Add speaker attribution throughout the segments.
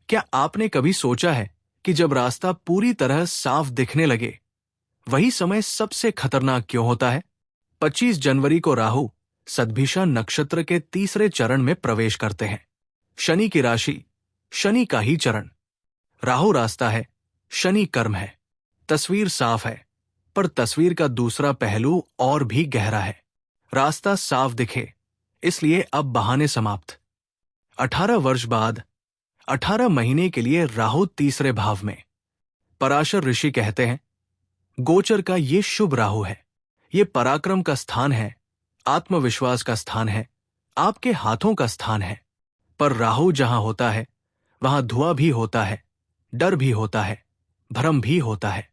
Speaker 1: क्या आपने कभी सोचा है कि जब रास्ता पूरी तरह साफ दिखने लगे, वही समय सबसे खतरनाक क्यों होता है? 25 जनवरी को राहु सद्भिषा नक्षत्र के तीसरे चरण में प्रवेश करते हैं। शनि की राशि, शनि का ही चरण। राहु रास्ता है, शनि कर्म है। तस्वीर साफ है, पर तस्वीर का दूसरा पहलू और भी गहरा है। रास्ता साफ दिखे, इसलिए अब बहाने समाप्त। 18 वर्ष बाद 18 महीने के लिए राहु तीसरे भाव में। पराशर ऋषि कहते हैं, गोचर का ये शुभ राहु है। ये पराक्रम का स्थान है, आत्मविश्वास का स्थान है, आपके हाथों का स्थान है। पर राहु जहां होता है, वहां धुआं भी होता है, डर भी होता है, भ्रम भी होता है।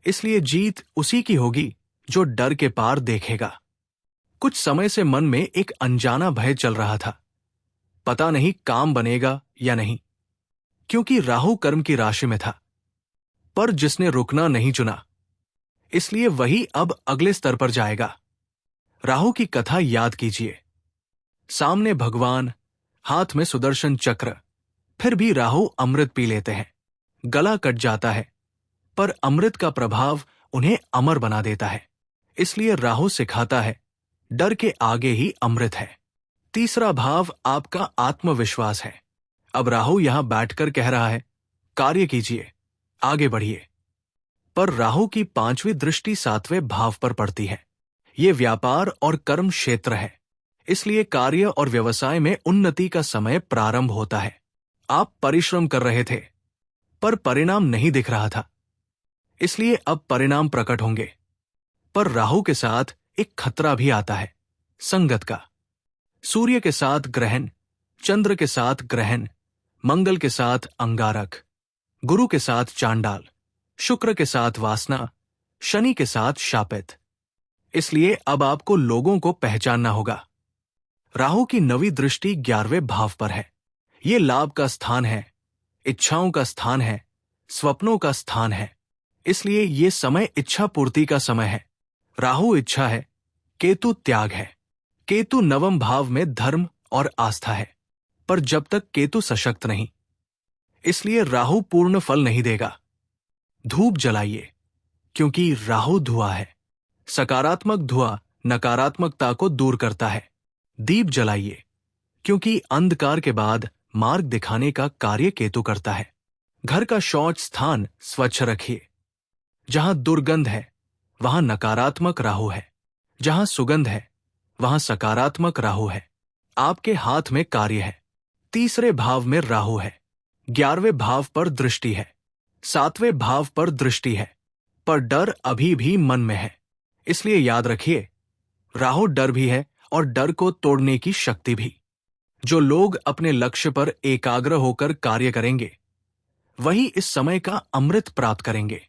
Speaker 1: इसलिए जीत उसी की होगी जो डर के पार देखेगा। कुछ समय से मन में एक अनजाना भय चल रहा था। पता नहीं काम बनेगा या नहीं, क्योंकि राहु कर्म की राशि में था। पर जिसने रुकना नहीं चुना, इसलिए वही अब अगले स्तर पर जाएगा। राहु की कथा याद कीजिए। सामने भगवान, हाथ में सुदर्शन चक्र, फिर भी राहु अमृत पी लेते हैं। गला कट जाता है, पर अमृत का प्रभाव उन्हें अमर बना देता है। इसलिए राहु सिखाता है, डर के आगे ही अमृत है। तीसरा भाव आपका आत्मविश्वास है। अब राहु यहां बैठकर कह रहा है, कार्य कीजिए, आगे बढ़िए। पर राहु की 5वीं दृष्टि 7वें भाव पर पड़ती है। ये व्यापार और कर्म क्षेत्र है, इसलिए कार्य और व्यवसाय में उन्नति का समय प्रारंभ होता है। आप परिश्रम कर रहे थे, पर परिणाम नहीं दिख रहा था, इसलिए अब परिणाम प्रकट होंगे। पर राहु के साथ एक खतरा भी आता है, संगत का। सूर्य के साथ ग्रहण, चंद्र के साथ ग्रहण, मंगल के साथ अंगारक, गुरु के साथ चांडाल, शुक्र के साथ वासना, शनि के साथ शापित। इसलिए अब आपको लोगों को पहचानना होगा। राहु की 9वीं दृष्टि 11वें भाव पर है। ये लाभ का स्थान है, इच्छाओं का स्थान है, स्वप्नों का स्थान है। इसलिए ये समय इच्छा पूर्ति का समय है। राहु इच्छा है, केतु त्याग है। केतु 9वें भाव में धर्म और आस्था है, पर जब तक केतु सशक्त नहीं, इसलिए राहु पूर्ण फल नहीं देगा। धूप जलाइए, क्योंकि राहु धुआं है। सकारात्मक धुआं नकारात्मकता को दूर करता है। दीप जलाइए, क्योंकि अंधकार के बाद मार्ग दिखाने का कार्य केतु करता है। घर का शौच स्थान स्वच्छ रखिए। जहां दुर्गंध है, वहां नकारात्मक राहु है। जहां सुगंध है, वहां सकारात्मक राहु है। आपके हाथ में कार्य है। तीसरे भाव में राहु है। 11वें भाव पर दृष्टि है। 7वें भाव पर दृष्टि है, पर डर अभी भी मन में है। इसलिए याद रखिए, राहु डर भी है और डर को तोड़ने की शक्ति भी। जो लोग अपने लक्ष्य पर एकाग्र होकर कार्य करेंगे, वही इस समय का अमृत प्राप्त करेंगे।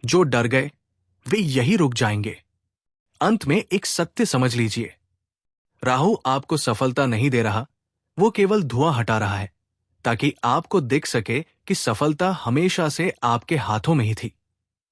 Speaker 1: जो डर गए, वे यही रुक जाएंगे। अंत में एक सत्य समझ लीजिए, राहु आपको सफलता नहीं दे रहा, वो केवल धुआं हटा रहा है, ताकि आपको दिख सके कि सफलता हमेशा से आपके हाथों में ही थी।